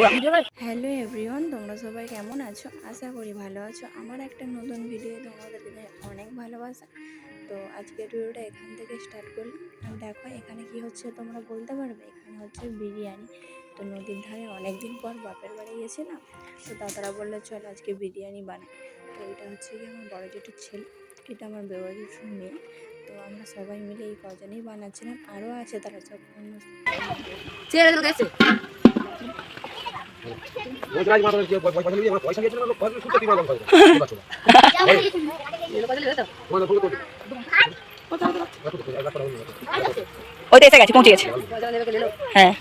Hello everyone, তোমরা সবাই কেমন আছো? আশা করি ভালো আছো। আমার একটা নতুন ভিডিও তোমাদেরকে অনেক ভালোবাসা। তো আজকের ভিডিওটা এখান থেকে স্টার্ট করলাম। আর দেখো এখানে কি হচ্ছে তোমরা বলতে পারবে? এখানে হচ্ছে বিরিয়ানি। তো নদীর ধারে অনেক দিন পর বাপের বাড়ি গেছিলাম, তো দাদারা বললো চল আজকে বিরিয়ানি বানাই। তো এটা হচ্ছে কি আমার বড় জেঠুর ছেলে, এটা আমার বেওয়া জেঠুর মেয়ে। তো আমরা সবাই মিলে এই কজনেই বানাচ্ছিলাম, আরও আছে তারা সব অন্য। ওই তো এসে গেছে, পৌঁছে গেছে। হ্যাঁ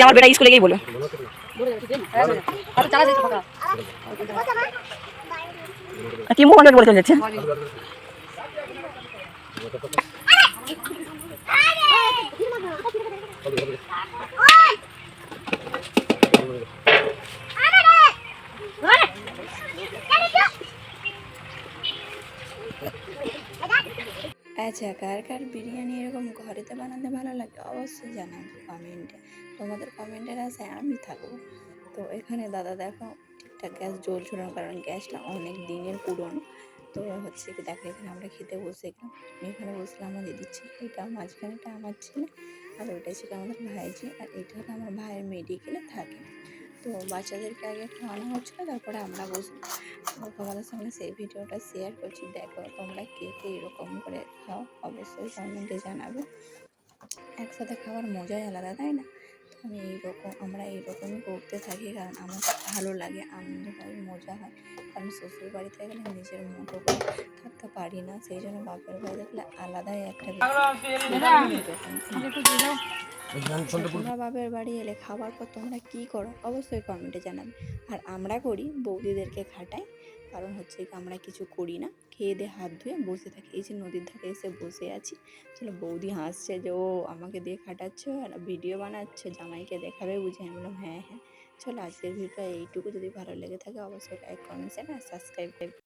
আমার বেটা স্কুলে গিয়ে বলো কি মুখ বলে চলে যাচ্ছে। আচ্ছা, কার কার বিরিয়ানি এরকম ঘরেতে বানাতে ভালো লাগে অবশ্যই জানাবে কমেন্টে। তোমাদের কমেন্টের আশায় আমি থাকবো। তো এখানে দাদা দেখো ঠিকঠাক গ্যাস জ্বলছিল না, কারণ গ্যাসটা অনেক দিনের পুরনো। তো হচ্ছে কি দেখো এখানে আমরা খেতে বসে গেলাম। এখানে বসলাম আমার দিদির ছেলে, এটা মাঝখানেটা আমার ছেলে, আর ওইটা ছিল আমাদের ভাইজি, আর এটা হলো আমার ভাইয়ের মেডিকেলে থাকে। তো বাচ্চাদেরকে আগে খাওয়ানো হচ্ছিলো, তারপরে আমরা বসবো। তো তোমাদের সঙ্গে সেই ভিডিওটা শেয়ার করছি, দেখো তোমরা কে কে এরকম করে খাও অবশ্যই কমেন্টে জানাবে। একসাথে খাওয়ার মজাই আলাদা, তাই না? তো আমরা এইরকমই করতে থাকি, কারণ আমার ভালো লাগে, আনন্দ হয়, মজা হয়। কারণ শ্বশুর বাড়িতে গেলে নিজের মতো করে থাকতে পারি না, সেই জন্য বাপের বাড়ি দেখলে আলাদাই একটা তোমরা বাপের বাড়ি এলে খাবার পর তোমরা কী করো অবশ্যই কমেন্টে জানাবে। আর আমরা করি বৌদিদেরকে খাটাই, কারণ হচ্ছে কি আমরা কিছু করি না, খেয়ে দিয়ে হাত ধুয়ে বসে থাকি। এই যে নদীর ধারে এসে বসে আছি, চলো বৌদি হাসছে যে ও আমাকে দিয়ে খাটাচ্ছে আর ভিডিও বানাচ্ছে, জামাইকে দেখাবে বুঝে। আমি বললাম হ্যাঁ হ্যাঁ। চলো আজকের ভিডিওটা এইটুকু, যদি ভালো লেগে থাকে অবশ্যই লাইক কমেন্ট শেয়ার আর সাবস্ক্রাইব।